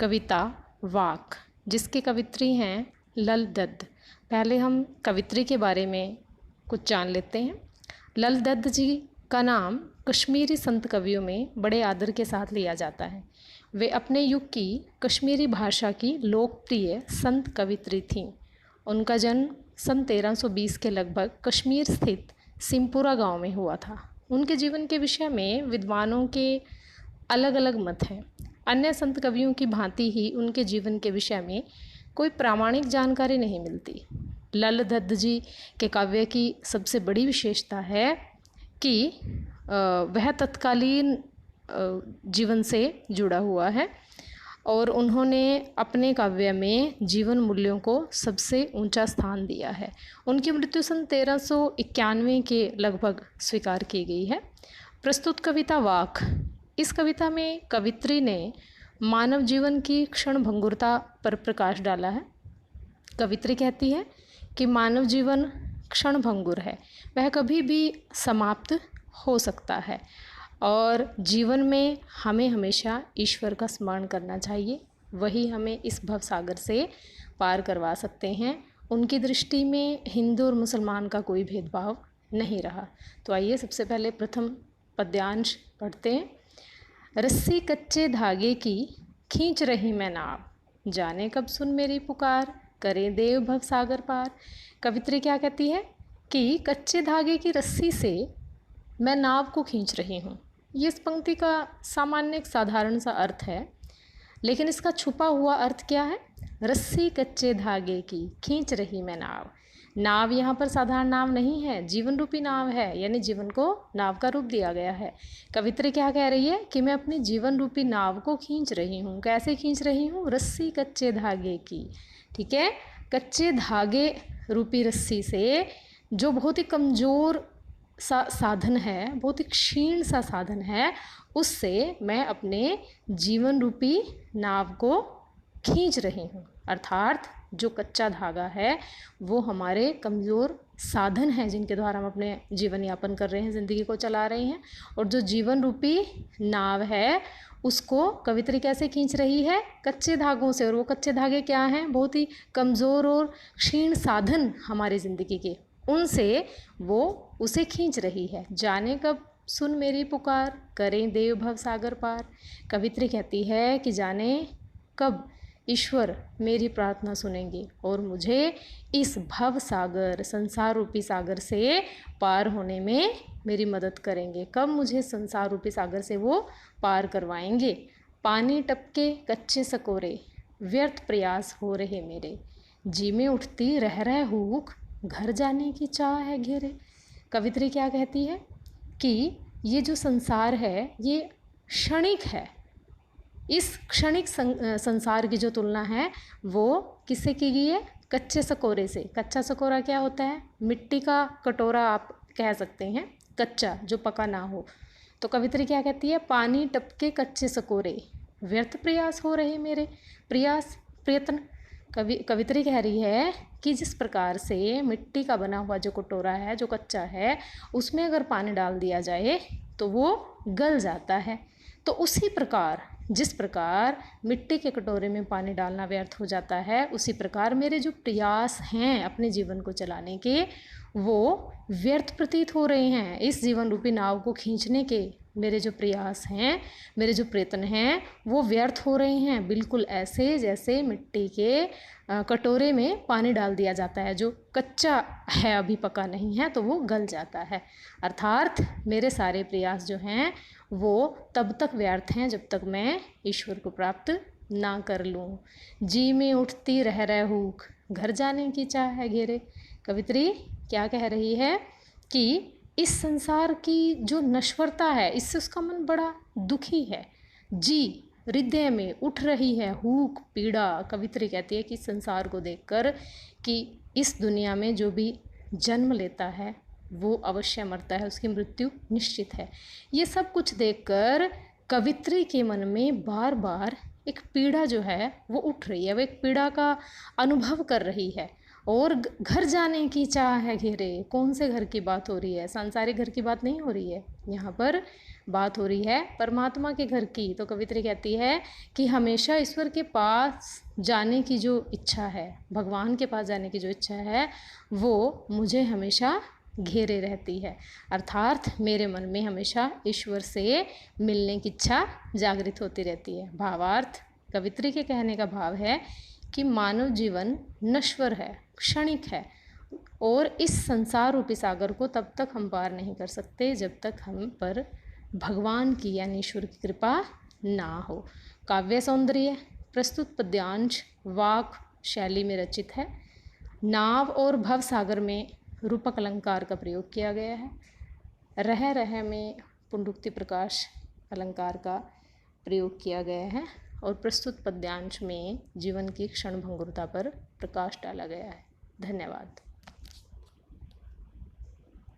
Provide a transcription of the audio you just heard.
कविता वाक, जिसके कवित्री हैं लल दत्त। पहले हम कवित्री के बारे में कुछ जान लेते हैं। लल दत्त जी का नाम कश्मीरी संत कवियों में बड़े आदर के साथ लिया जाता है। वे अपने युग की कश्मीरी भाषा की लोकप्रिय संत कवित्री थीं। उनका जन्म सन 1320 के लगभग कश्मीर स्थित सिमपुरा गांव में हुआ था। उनके जीवन के विषय में विद्वानों के अलग अलग मत हैं। अन्य संत कवियों की भांति ही उनके जीवन के विषय में कोई प्रामाणिक जानकारी नहीं मिलती। लल दत्त जी के काव्य की सबसे बड़ी विशेषता है कि वह तत्कालीन जीवन से जुड़ा हुआ है और उन्होंने अपने काव्य में जीवन मूल्यों को सबसे ऊंचा स्थान दिया है। उनकी मृत्यु सन 1391 के लगभग स्वीकार की गई है। प्रस्तुत कविता वाक, इस कविता में कवित्री ने मानव जीवन की क्षण भंगुरता पर प्रकाश डाला है। कवित्री कहती है कि मानव जीवन क्षण भंगुर है, वह कभी भी समाप्त हो सकता है और जीवन में हमें हमेशा ईश्वर का स्मरण करना चाहिए। वही हमें इस भवसागर से पार करवा सकते हैं। उनकी दृष्टि में हिंदू और मुसलमान का कोई भेदभाव नहीं रहा। तो आइए सबसे पहले प्रथम पद्यांश पढ़ते हैं। रस्सी कच्चे धागे की खींच रही मैं नाव, जाने कब सुन मेरी पुकार, करे देव भवसागर पार। कवित्री क्या कहती है कि कच्चे धागे की रस्सी से मैं नाव को खींच रही हूँ। ये इस पंक्ति का सामान्य एक साधारण सा अर्थ है, लेकिन इसका छुपा हुआ अर्थ क्या है? रस्सी कच्चे धागे की खींच रही मैं नाव। नाव यहाँ पर साधारण नाव नहीं है, जीवन रूपी नाव है, यानी जीवन को नाव का रूप दिया गया है। कवित्री क्या कह रही है कि मैं अपनी जीवन रूपी नाव को खींच रही हूँ। कैसे खींच रही हूँ? रस्सी कच्चे धागे की। ठीक है, कच्चे धागे रूपी रस्सी से, जो बहुत ही कमज़ोर सा साधन है, बहुत ही क्षीण सा साधन है, उससे मैं अपने जीवन रूपी नाव को खींच रही हूँ। अर्थात जो कच्चा धागा है वो हमारे कमज़ोर साधन हैं जिनके द्वारा हम अपने जीवन यापन कर रहे हैं, ज़िंदगी को चला रहे हैं। और जो जीवन रूपी नाव है उसको कवित्री कैसे खींच रही है? कच्चे धागों से। और वो कच्चे धागे क्या हैं? बहुत ही कमज़ोर और क्षीण साधन हमारी ज़िंदगी के, उनसे वो उसे खींच रही है। जाने कब सुन मेरी पुकार, करें देव भव सागर पार। कवित्री कहती है कि जाने कब ईश्वर मेरी प्रार्थना सुनेंगे और मुझे इस भव सागर, संसार रूपी सागर से पार होने में मेरी मदद करेंगे। कब मुझे संसार रूपी सागर से वो पार करवाएंगे। पानी टपके कच्चे सकोरे, व्यर्थ प्रयास हो रहे मेरे, जी में उठती रह रह हुक, घर जाने की चाह है घेरे। कवित्री क्या कहती है कि ये जो संसार है ये क्षणिक है। इस क्षणिक संसार की जो तुलना है वो किससे की गई है? कच्चे सकोरे से। कच्चा सकोरा क्या होता है? मिट्टी का कटोरा आप कह सकते हैं, कच्चा, जो पका ना हो। तो कवित्री क्या कहती है? पानी टपके कच्चे सकोरे, व्यर्थ प्रयास हो रहे मेरे। प्रयास, प्रयत्न। कवित्री कह रही है कि जिस प्रकार से मिट्टी का बना हुआ जो कटोरा है, जो कच्चा है, उसमें अगर पानी डाल दिया जाए तो वो गल जाता है। तो उसी प्रकार, जिस प्रकार मिट्टी के कटोरे में पानी डालना व्यर्थ हो जाता है, उसी प्रकार मेरे जो प्रयास हैं अपने जीवन को चलाने के, वो व्यर्थ प्रतीत हो रहे हैं। इस जीवन रूपी नाव को खींचने के मेरे जो प्रयास हैं, मेरे जो प्रयत्न हैं, वो व्यर्थ हो रहे हैं। बिल्कुल ऐसे जैसे मिट्टी के कटोरे में पानी डाल दिया जाता है, जो कच्चा है, अभी पका नहीं है, तो वो गल जाता है। अर्थात मेरे सारे प्रयास जो हैं वो तब तक व्यर्थ हैं जब तक मैं ईश्वर को प्राप्त ना कर लूँ। जी में उठती रह रह हुक, घर जाने की चाह है घेरे। कवित्री क्या कह रही है कि इस संसार की जो नश्वरता है, इससे उसका मन बड़ा दुखी है। जी, हृदय में उठ रही है हुक, पीड़ा। कवित्री कहती है कि संसार को देखकर कि इस दुनिया में जो भी जन्म लेता है वो अवश्य मरता है, उसकी मृत्यु निश्चित है। ये सब कुछ देखकर कवित्री के मन में बार बार एक पीड़ा जो है वो उठ रही है, वो एक पीड़ा का अनुभव कर रही है। और घर जाने की चाह है घेरे। कौन से घर की बात हो रही है? सांसारिक घर की बात नहीं हो रही है, यहाँ पर बात हो रही है परमात्मा के घर की। तो कवित्री कहती है कि हमेशा ईश्वर के पास जाने की जो इच्छा है, भगवान के पास जाने की जो इच्छा है, वो मुझे हमेशा घेरे रहती है। अर्थात मेरे मन में हमेशा ईश्वर से मिलने की इच्छा जागृत होती रहती है। भावार्थ, कवित्री के कहने का भाव है कि मानव जीवन नश्वर है, क्षणिक है, और इस संसार रूपी सागर को तब तक हम पार नहीं कर सकते जब तक हम पर भगवान की यानी ईश्वर की कृपा ना हो। काव्य सौंदर्य प्रस्तुत पद्यांश वाक शैली में रचित है। नाव और भव सागर में रूपक अलंकार का प्रयोग किया गया है। रह रह में पुंडुक्ति प्रकाश अलंकार का प्रयोग किया गया है और प्रस्तुत पद्यांश में जीवन की क्षणभंगुरता पर प्रकाश डाला गया है। धन्यवाद।